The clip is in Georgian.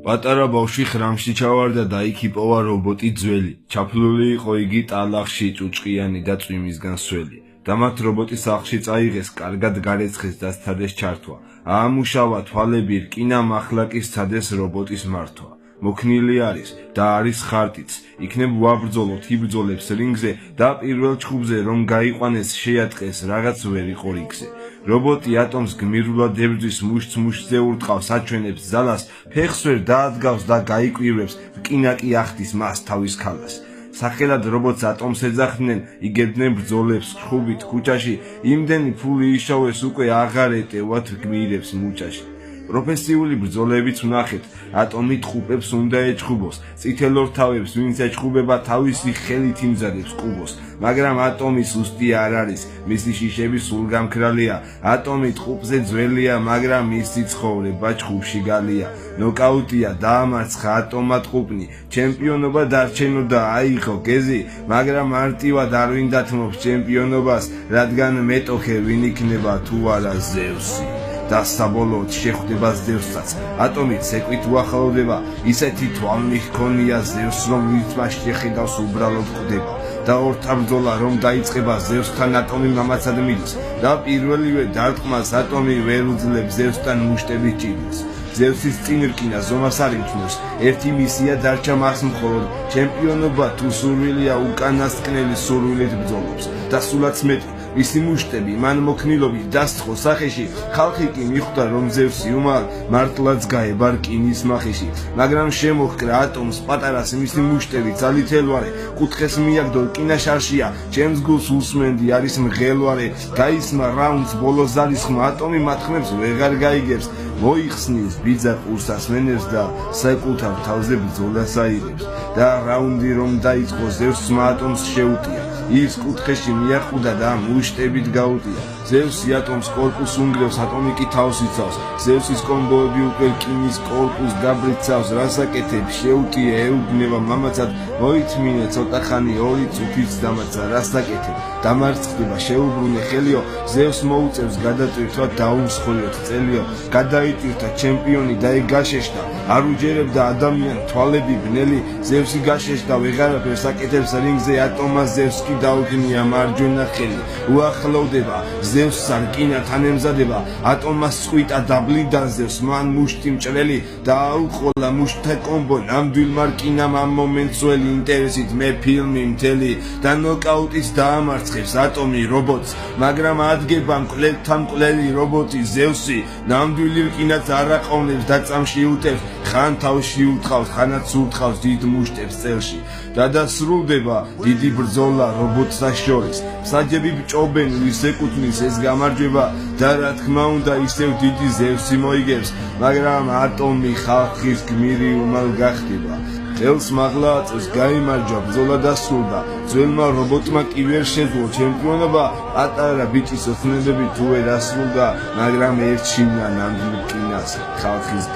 პატარა ბავშვი ხრამში ჩავარდა და იქ იპოვა რობოტი ძველი. ჩაფლული იყო იგი ტალახში, ჭუჭყიანი და წვიმისგან სველი. და მათ რობოტის სახლში წაიღეს, კარგად გარეცხეს და სცადეს ჩართვა. აამუშავა თვალები, რკინა მახლაკი სცადეს რობოტის მართვა. მოქნილი არის და არის ხარტიც, იქნებ ვაბრძოლოთ იბრძოლებს რინგზე და პირველ ჩხუბზე რომ გაიყვანეს შეატყეს რაღაც ვერ იყო რიგზე. რობოტი ატომს გმირულად ებრძვის, მუშტს მუშტზე ურტყავს, აჩვენებს ძალას, ფეხს ვერ დაადგავს და გაიკვირვებს, რკინა კი ახდის მას თავის ქალას. სახელად რობოტს ატომს ეძახდნენ, იგებდნენ ბრძოლებს ჩხუბით ქუჩაში, იმდენი ფული იშოვეს უკვე აღარ ეტევათ გმირებს მუჭაში. პროფესიული ბრძოლებიც ვნახეთ, ატომი ტყუპებს უნდა ეჩხუბოს, წითელ ორთავებს ვინც ეჩხუბება თავისი ხელით იმზადებს კუბოს. მაგრამ ატომი სუსტი არ არის, მისი შიშები სულგამქრალია, ატომი ტყუპზე ძველია, მაგრამ მისი ცხოვრება ჩხუბში გალია. ნოკაუტია, დაამარცხა ატომმა ტყუპნი, ჩემპიონობა დარჩენოდა აიღო გეზი, მაგრამ მარტივად არ ვინ დათმობს ჩემპიონობას, რადგან მეტოქე ვინ იქნება თუ არა ზევსი. და საბოლოოდ შეხვდება ზევსსაც, ატომით ცეკვით უახლოვდება, ისეთი თვალნი ჰქონია ზევსს, რომ ვინც მას შეხედავს უბრალოდ ხვდება. და ორთა ბრძოლა რომ დაიწყება, ზევსთან ატომი მამაცად მიდის და პირველივე დარტყმას ატომი ვერ უძლებს ზევსთან მუშტებით ჭირავს. ზევსის წინ რკინა ზომას არ იმჩნევს, ერთი მისია დარჩა მას მხოლოდ, ჩემპიონობა თუ სურვილია, უკანასკნელი სურვილით ბრძოლობს და სულაც მეტი მისი მუშტები მან მოქნილობით დასთხო სახეში, ხალხი კი მიხვდა რომ ზევსი უმალ მართლაც გაება რკინის მახეში. მაგრამ შემოჰკრა ატომს პატარას მისი მუშტები ძალითელვარე, კუთხეს მიაგდო რკინა შარშია, ჩემს გულს უსმენდი არის მღელვარე. გაისმა რაუნდს ბოლოს ძალისხმა, ატომი მათ ხმებს ვეღარ გაიგებს, მოიხსნის ბიძა ყურსას მენებს და საკუთარ თავზე ბრძოლას აიღებს. და რაუნდი რომ დაიწყო, ზევსმა ატომს შეუტია, ის კუთხეში მიახვდა და მუშტებით გაუტია. ზევსი ატომს კორპუსს უნგრევს, ატომი კი თავს იცავს, ზევსის კომბოები უკვე რკინის კორპუსს დაბრიცავს. რასაკეთებ, შეუტია, ეუბნება მამაცად, მოითმინე ცოტა ხანი, ორი წუთიც დამაცა. რასაკეთებ, დამარცხდება, შეუბრუნე ხელიო, ზევს მოუწევს გადატვირთვა, დაუმსხოლიოთ წელიო. გადაიტვირთა ჩემპიონი და ეგ გაშეშდა, არ უჯერებდა ადამიან თვალები ბნელი. ზევსი გაშეშდა, ვეღარაფერს აკეთებს რინგზე, ატომა ზევს კი დაუგნია მარჯვენა ხელი. უახლოვდება ზევსს რკინათან ემზადება, ატომას წყვიტა დაბლიდან ზევს, მან მუშტი მჭრელი და აუყოლა მუშტთა კომბო, ნამდვილმა რკინამ ამ მომენტს ძველი ინტერესით მე ფილმი მთელი და ნოკაუტის დაამარცხებს ატომი რობოტს, მაგრამ ადგება მკვლელთან მკვლელი რობოტი ზევსი, ნამდვილი რკინაც არ აყოვნებს და წამში უტევს, ხან თავში უთყავს, ხანაც უთყავს დიდ მუშტებს წელში. და დასრულდება დიდი ბრძოლა რობოტსა შორის, მსაჯები ბჭობენ, ვის ეკუთვნის ეს გამარჯვება და რა თქმა უნდა ისევ დიდი ზევსი მოიგებს, მაგრამ ატომი ხალხის გმირი უმალ გახდება. ხელს მაღლა აწევს, გაიმარჯვა, ბრძოლა დასრულდა, ძველმა რობოტმა კი ვერ შეძლო ჩემპიონობა, პატარა ბიჭის ოცნებები თუ ვერ ასრულდა, მაგრამ ერჩივნა ნამდვილ რკინას ხალხის